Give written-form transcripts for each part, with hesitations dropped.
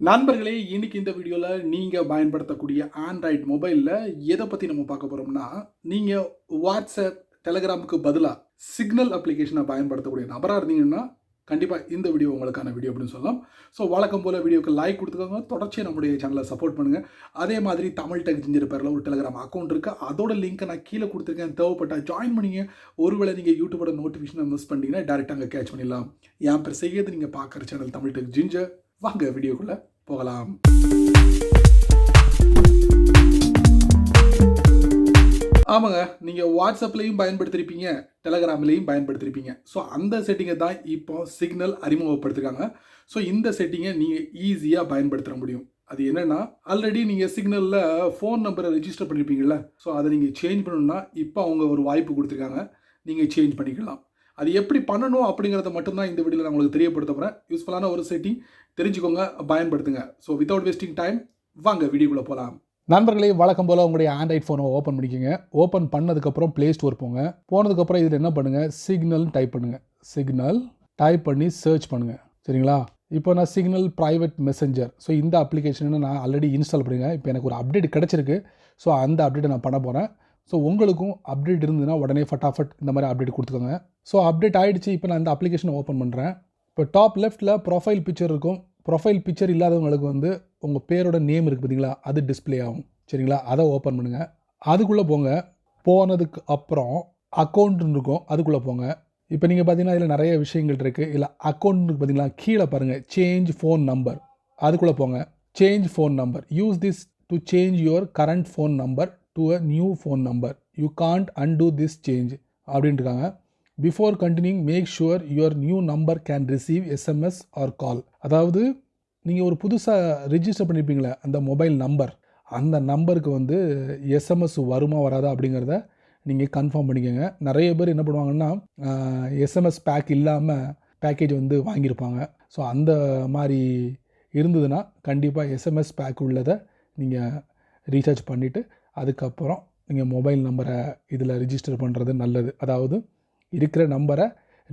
நண்பர்களே, இன்னைக்கு இந்த வீடியோவில் நீங்கள் பயன்படுத்தக்கூடிய ஆண்ட்ராய்டு மொபைலில் எதை பற்றி நம்ம பார்க்க போகிறோம்னா, நீங்கள் வாட்ஸ்அப், டெலகிராமுக்கு பதிலாக சிக்னல் அப்ளிகேஷனை பயன்படுத்தக்கூடிய நபராக இருந்தீங்கன்னா கண்டிப்பாக இந்த வீடியோ உங்களுக்கான வீடியோ அப்படின்னு சொல்லலாம். ஸோ வழக்கம் போல் வீடியோக்கு லைக் கொடுத்துக்கோங்க, தொடர்ச்சியாக நம்முடைய சேனலை சப்போர்ட் பண்ணுங்கள். அதே மாதிரி தமிழ் டெக் ஜிஞ்சர் பேரில் ஒரு டெலகிராம் அக்கௌண்ட் இருக்குது, அதோட லிங்க்கை நான் கீழே கொடுத்துருக்கேன். தேவைப்பட்டால் ஜாயின் பண்ணிங்க. ஒருவேளை நீங்கள் யூடியூபோட நோட்டிஃபிகேஷனை மிஸ் பண்ணிட்டீங்கன்னா டேரெக்டாக அங்கே கேட்ச் பண்ணிடலாம். என் பேர் செய்யறது நீங்கள் பார்க்குற சேனல் தமிழ் டெக் ஜிஞ்சர். வாங்க வீடியோக்குள்ளே போகலாம். ஆமாங்க, நீங்கள் வாட்ஸ்அப்லையும் பயன்படுத்திருப்பீங்க, டெலகிராம்லையும் பயன்படுத்திருப்பீங்க. ஸோ அந்த செட்டிங்கை தான் இப்போ சிக்னல் அறிமுகப்படுத்திருக்காங்க. ஸோ இந்த செட்டிங்கை நீங்கள் ஈஸியாக பயன்படுத்த முடியும். அது என்னென்னா, ஆல்ரெடி நீங்கள் சிக்னலில் ஃபோன் நம்பரை ரெஜிஸ்டர் பண்ணியிருப்பீங்கள, ஸோ அதை நீங்கள் சேஞ்ச் பண்ணணும்னா இப்போ அவங்க ஒரு வாய்ப்பு கொடுத்துருக்காங்க, நீங்கள் சேஞ்ச் பண்ணிக்கலாம். அது எப்படி பண்ணணும் அப்படிங்கிறத மட்டும்தான் இந்த வீடியோவில் நான் உங்களுக்கு தெரியப்படுத்த போகிறேன். யூஸ்ஃபுல்லான ஒரு செட்டிங், தெரிஞ்சுக்கோங்க, பயன்படுத்துங்க. ஸோ வித்தவுட் வேஸ்டிங் டைம் வாங்க வீடியோக்குள்ளே போகலாம். நண்பர்களே, வழக்கம் போல் உங்களுடைய ஆண்ட்ராய்ட் ஃபோனை ஓப்பன் பண்ணிக்கோங்க. ஓப்பன் பண்ணதுக்கப்புறம் ப்ளே ஸ்டோர் போங்க. போனதுக்கப்புறம் இதில் என்ன பண்ணுங்கள், சிக்னல் டைப் பண்ணுங்கள். சிக்னல் டைப் பண்ணி சர்ச் பண்ணுங்கள். சரிங்களா? இப்போ நான் சிக்னல் ப்ரைவேட் மெசஞ்சர், ஸோ இந்த அப்ளிகேஷனை நான் ஆல்ரெடி இன்ஸ்டால் பண்ணுங்கள். இப்போ எனக்கு ஒரு அப்டேட் கிடச்சிருக்கு. ஸோ அந்த அப்டேட்டை நான் பண்ண போகிறேன். ஸோ உங்களுக்கும் அப்டேட் இருந்ததுன்னா உடனே ஃபட்டாஃபட் இந்த மாதிரி அப்டேட் கொடுத்துக்கோங்க. ஸோ அப்டேட் ஆகிடுச்சு. இப்போ நான் இந்த அப்ளிகேஷனை ஓப்பன் பண்ணுறேன். இப்போ டாப் லெஃப்ட்டில் ப்ரொஃபைல் பிக்சர் இருக்கும். ப்ரொஃபைல் பிக்சர் இல்லாதவங்களுக்கு வந்து உங்கள் பேரோட நேம் இருக்குது பார்த்தீங்களா, அது டிஸ்பிளே ஆகும். சரிங்களா? அதை ஓப்பன் பண்ணுங்கள். அதுக்குள்ளே போங்க. போனதுக்கு அப்புறம் அக்கௌண்ட்டுன்னு இருக்கும், அதுக்குள்ளே போங்க. இப்போ நீங்கள் பார்த்தீங்கன்னா இதில் நிறைய விஷயங்கள் இருக்குது. இல்லை அக்கௌண்ட்டுக்கு பார்த்தீங்களா, கீழே பாருங்கள் சேஞ்ச் ஃபோன் நம்பர், அதுக்குள்ளே போங்க. Change phone number, use this to change your current phone number to a new phone number, you can't undo this change அப்படின்ட்டுருக்காங்க. Before continuing make sure your new number can receive SMS or call. அதாவது நீங்கள் ஒரு புதுசாக register பண்ணியிருப்பீங்களே அந்த mobile number, அந்த நம்பருக்கு வந்து SMS வருமா வராதா அப்படிங்கிறத நீங்கள் கன்ஃபார்ம் பண்ணிக்கோங்க. நிறைய பேர் என்ன பண்ணுவாங்கன்னா, எஸ்எம்எஸ் பேக் இல்லாமல் பேக்கேஜ் வந்து வாங்கியிருப்பாங்க. ஸோ அந்த மாதிரி இருந்ததுன்னா கண்டிப்பாக எஸ்எம்எஸ் பேக் உள்ளதை நீங்கள் ரீசார்ஜ் பண்ணிவிட்டு அதுக்கப்புறம் நீங்கள் மொபைல் நம்பரை இதில் ரிஜிஸ்டர் பண்ணுறது நல்லது. அதாவது இருக்கிற நம்பரை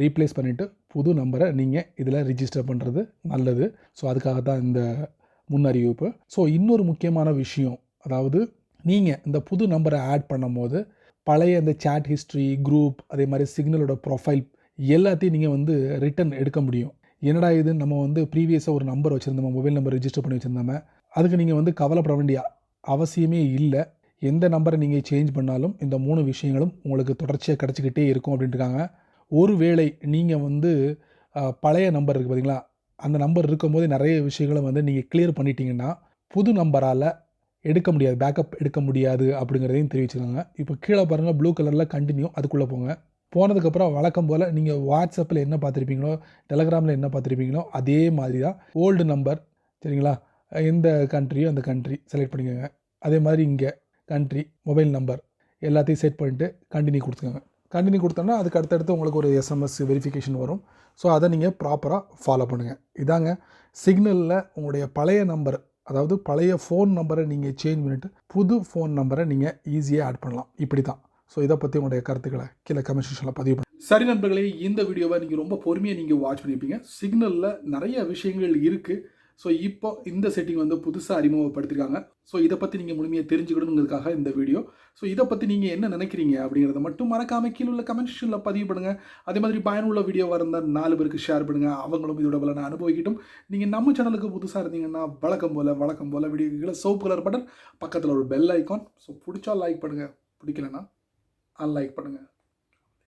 ரீப்ளேஸ் பண்ணிவிட்டு புது நம்பரை நீங்கள் இதில் ரிஜிஸ்டர் பண்ணுறது நல்லது. ஸோ அதுக்காக தான் இந்த முன்னறிவிப்பு. ஸோ இன்னொரு முக்கியமான விஷயம், அதாவது நீங்கள் இந்த புது நம்பரை ஆட் பண்ணும் போது பழைய இந்த சேட் ஹிஸ்ட்ரி, குரூப், அதே மாதிரி சிக்னலோட ப்ரொஃபைல் எல்லாத்தையும் நீங்கள் வந்து ரிட்டன் எடுக்க முடியும். என்னடா இது, நம்ம வந்து ப்ரீவியஸாக ஒரு நம்பர் வச்சுருந்தோம், மொபைல் நம்பர் ரிஜிஸ்டர் பண்ணி வச்சுருந்தோமே, அதுக்கு நீங்கள் வந்து கவலைப்பட வேண்டிய அவசியமே இல்லை. எந்த நம்பரை நீங்கள் சேஞ்ச் பண்ணாலும் இந்த 3 விஷயங்களும் உங்களுக்கு தொடர்ச்சியாக கிடச்சிக்கிட்டே இருக்கும் அப்படின்ட்டுருக்காங்க. ஒருவேளை நீங்கள் வந்து பழைய நம்பர் இருக்குது பார்த்தீங்களா, அந்த நம்பர் இருக்கும்போது நிறைய விஷயங்களை வந்து நீங்கள் கிளியர் பண்ணிட்டீங்கன்னா புது நம்பரால் எடுக்க முடியாது, பேக்கப் எடுக்க முடியாது அப்படிங்கிறதையும் தெரிவிச்சுருக்காங்க. இப்போ கீழே பாருங்கள் ப்ளூ கலரில் கண்டினியூ, அதுக்குள்ளே போங்க. போனதுக்கப்புறம் வழக்கம் போல் நீங்கள் வாட்ஸ்அப்பில் என்ன பார்த்துருப்பீங்களோ, டெலகிராமில் என்ன பார்த்துருப்பீங்களோ அதே மாதிரி தான் ஓல்டு நம்பர். சரிங்களா? எந்த கண்ட்ரியோ அந்த கண்ட்ரி செலக்ட் பண்ணிக்கோங்க. அதே மாதிரி இங்கே கண்ட்ரி, மொபைல் நம்பர் எல்லாத்தையும் செட் பண்ணிவிட்டு கண்டினியூ கொடுத்துக்கோங்க. கண்டினியூ கொடுத்தோன்னா அதுக்கு அடுத்தடுத்து உங்களுக்கு ஒரு எஸ்எம்எஸ் வெரிஃபிகேஷன் வரும். ஸோ அதை நீங்கள் ப்ராப்பராக ஃபாலோ பண்ணுங்கள். இதாங்க சிக்னலில் உங்களுடைய பழைய நம்பர், அதாவது பழைய ஃபோன் நம்பரை நீங்கள் சேஞ்ச் பண்ணிவிட்டு புது ஃபோன் நம்பரை நீங்கள் ஈஸியாக ஆட் பண்ணலாம். இப்படி தான். ஸோ இதை பற்றி உங்களுடைய கருத்துக்களை கீழே கமெண்ட் செக்ஷனில் பதிவு பண்ணுங்கள். சரி நண்பர்களே, இந்த வீடியோவை நீங்கள் ரொம்ப பொறுமையாக நீங்கள் வாட்ச் பண்ணியிருப்பீங்க. சிக்னலில் நிறைய விஷயங்கள் இருக்குது. ஸோ இப்போ இந்த செட்டிங் வந்து புதுசாக அறிமுகப்படுத்திருக்காங்க. ஸோ இதை பற்றி நீங்கள் முழுமையாக தெரிஞ்சுக்கணுங்கிறதுக்காக இந்த வீடியோ. ஸோ இதை பற்றி நீங்கள் என்ன நினைக்கிறீங்க அப்படிங்கிறத மட்டும் மறக்காமல் கீழே உள்ள கமெண்ட் செக்ஷனில் பதிவு பண்ணுங்கள். அதே மாதிரி பயனுள்ள வீடியோவாக இருந்தால் 4 பேருக்கு ஷேர் பண்ணுங்கள், அவங்களும் இதோட பலனை அனுபவிக்கட்டும். நீங்கள் நம்ம சேனலுக்கு புதுசாக இருந்தீங்கன்னா வழக்கம் போல் வீடியோக்களை சோப்பு கலர் பட்டன், பக்கத்தில் ஒரு பெல் ஐக்கான். ஸோ பிடிச்சா லைக் பண்ணுங்கள், பிடிக்கலன்னா அன்லைக் பண்ணுங்கள்.